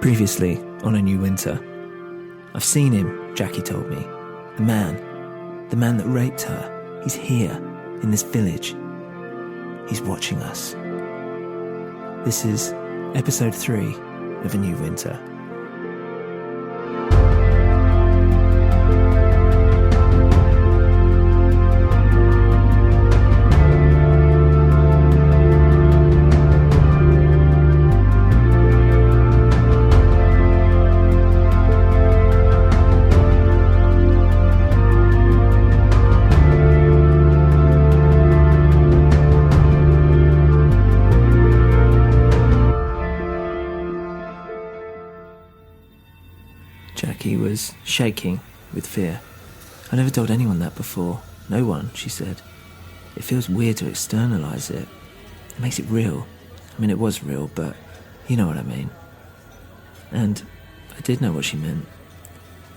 Previously, on A New Winter. I've seen him, Jackie told me. The man that raped her. He's here, in this village. He's watching us. This is episode 3 of A New Winter. Jackie was shaking with fear. I never told anyone that before. No one, she said. It feels weird to externalise it. It makes it real. I mean, it was real, but you know what I mean. And I did know what she meant.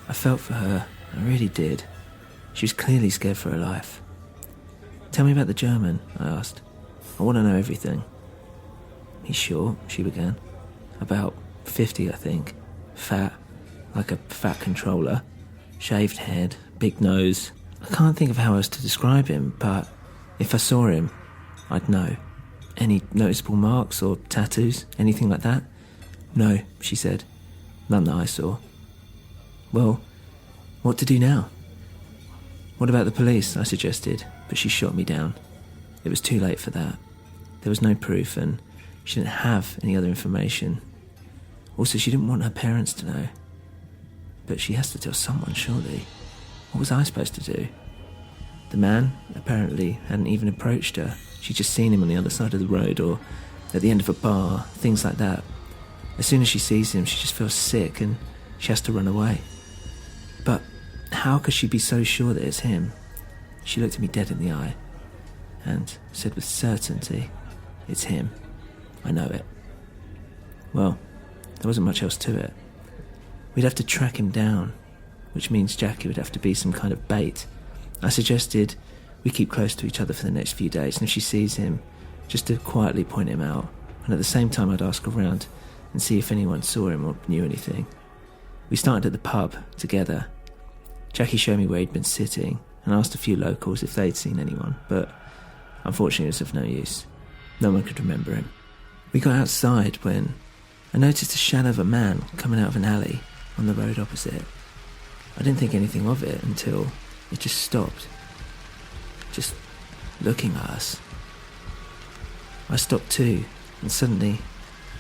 I felt for her. I really did. She was clearly scared for her life. Tell me about the German, I asked. I want to know everything. He's short, she began. About 50, I think. Fat. Like a fat controller, shaved head, big nose. I can't think of how else to describe him, but if I saw him, I'd know. Any noticeable marks or tattoos, anything like that? No, she said. None that I saw. Well, what to do now? What about the police, I suggested, but she shot me down. It was too late for that. There was no proof, and she didn't have any other information. Also, she didn't want her parents to know. But she has to tell someone, surely. What was I supposed to do? The man, apparently, hadn't even approached her. She'd just seen him on the other side of the road or at the end of a bar, things like that. As soon as she sees him, she just feels sick and she has to run away. But how could she be so sure that it's him? She looked at me dead in the eye and said with certainty, "It's him. I know it." Well, there wasn't much else to it. We'd have to track him down, which means Jackie would have to be some kind of bait. I suggested we keep close to each other for the next few days, and if she sees him, just to quietly point him out, and at the same time I'd ask around and see if anyone saw him or knew anything. We started at the pub together. Jackie showed me where he'd been sitting and asked a few locals if they'd seen anyone, but unfortunately it was of no use. No one could remember him. We got outside when I noticed a shadow of a man coming out of an alley on the road opposite. I didn't think anything of it until it just stopped, just looking at us. I stopped too, and suddenly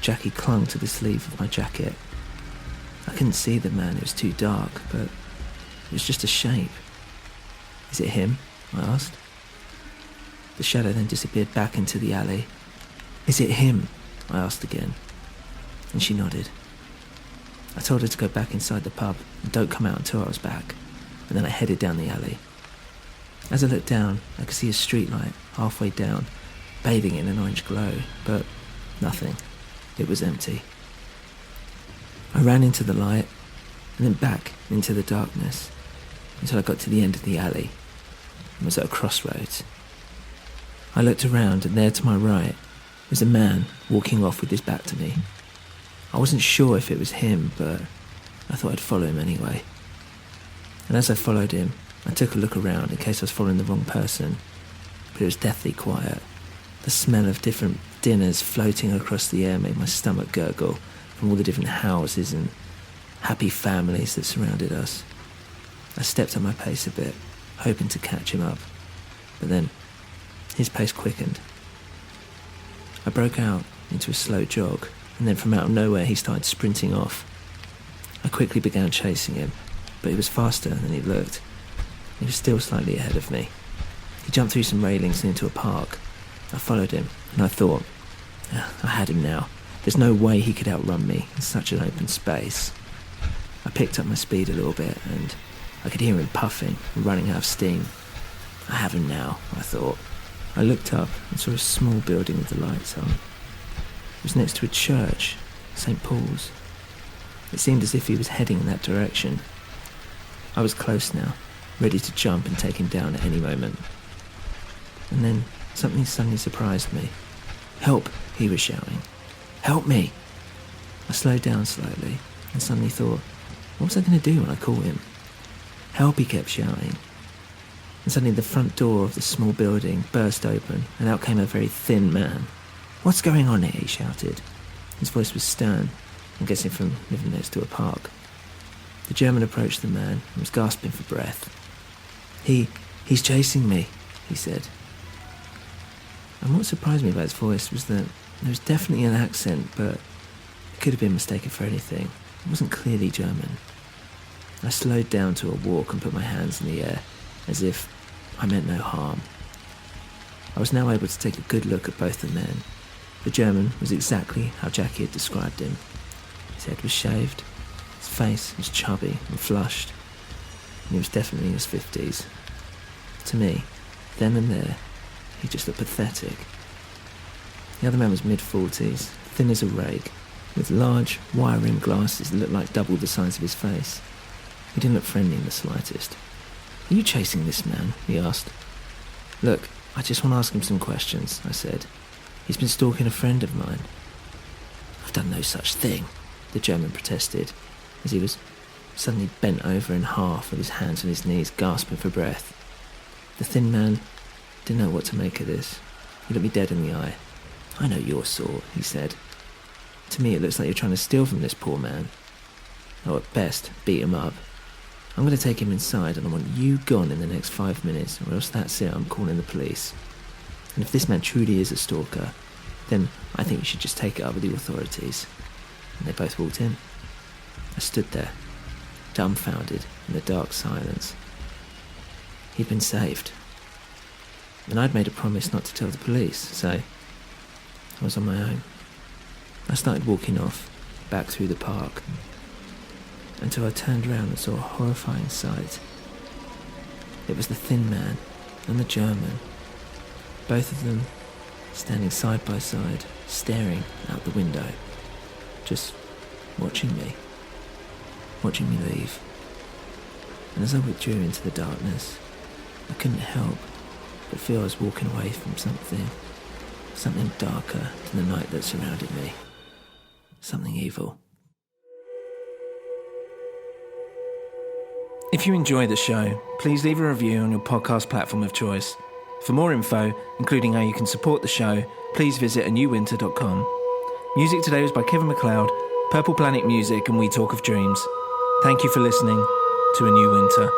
Jackie clung to the sleeve of my jacket. I couldn't see the man, it was too dark, but it was just a shape. "Is it him?" I asked. The shadow then disappeared back into the alley. "Is it him?" I asked again, and she nodded. I told her to go back inside the pub and don't come out until I was back, and then I headed down the alley. As I looked down, I could see a street light halfway down, bathing in an orange glow, but nothing. It was empty. I ran into the light, and then back into the darkness, until I got to the end of the alley, and was at a crossroads. I looked around, and there to my right was a man walking off with his back to me. I wasn't sure if it was him, but I thought I'd follow him anyway. And as I followed him, I took a look around in case I was following the wrong person, but it was deathly quiet. The smell of different dinners floating across the air made my stomach gurgle from all the different houses and happy families that surrounded us. I stepped up my pace a bit, hoping to catch him up, but then his pace quickened. I broke out into a slow jog, and then from out of nowhere he started sprinting off. I quickly began chasing him, but he was faster than he looked. He was still slightly ahead of me. He jumped through some railings and into a park. I followed him, and I thought, I had him now. There's no way he could outrun me in such an open space. I picked up my speed a little bit, and I could hear him puffing and running out of steam. I have him now, I thought. I looked up and saw a small building with the lights on. It was next to a church, St. Paul's. It seemed as if he was heading in that direction. I was close now, ready to jump and take him down at any moment. And then something suddenly surprised me. "Help!" he was shouting. "Help me!" I slowed down slightly and suddenly thought, what was I going to do when I caught him? Help, he kept shouting. And suddenly the front door of the small building burst open and out came a very thin man. What's going on here? He shouted. His voice was stern, I'm guessing from living next to a park. The German approached the man and was gasping for breath. He's chasing me, he said. And what surprised me about his voice was that there was definitely an accent, but it could have been mistaken for anything. It wasn't clearly German. I slowed down to a walk and put my hands in the air, as if I meant no harm. I was now able to take a good look at both the men. The German was exactly how Jackie had described him. His head was shaved, his face was chubby and flushed, and he was definitely in his 50s. To me, then and there, he just looked pathetic. The other man was mid-40s, thin as a rake, with large, wire-rimmed glasses that looked like double the size of his face. He didn't look friendly in the slightest. Are you chasing this man? He asked. Look, I just want to ask him some questions, I said. He's been stalking a friend of mine. I've done no such thing, the German protested, as he was suddenly bent over in half with his hands on his knees, gasping for breath. The thin man didn't know what to make of this. He looked me dead in the eye. I know your sort, he said. To me it looks like you're trying to steal from this poor man. Or at best, beat him up. I'm going to take him inside and I want you gone in the next 5 minutes, or else that's it, I'm calling the police. And if this man truly is a stalker, then I think you should just take it up with the authorities. And they both walked in. I stood there, dumbfounded in the dark silence. He'd been saved. And I'd made a promise not to tell the police, so I was on my own. I started walking off, back through the park, until I turned around and saw a horrifying sight. It was the thin man and the German, both of them standing side by side, staring out the window, just watching me leave. And as I withdrew into the darkness, I couldn't help but feel I was walking away from something darker than the night that surrounded me, something evil. If you enjoy the show, please leave a review on your podcast platform of choice. For more info, including how you can support the show, please visit anewwinter.com. Music today was by Kevin MacLeod, Purple Planet Music and We Talk of Dreams. Thank you for listening to A New Winter.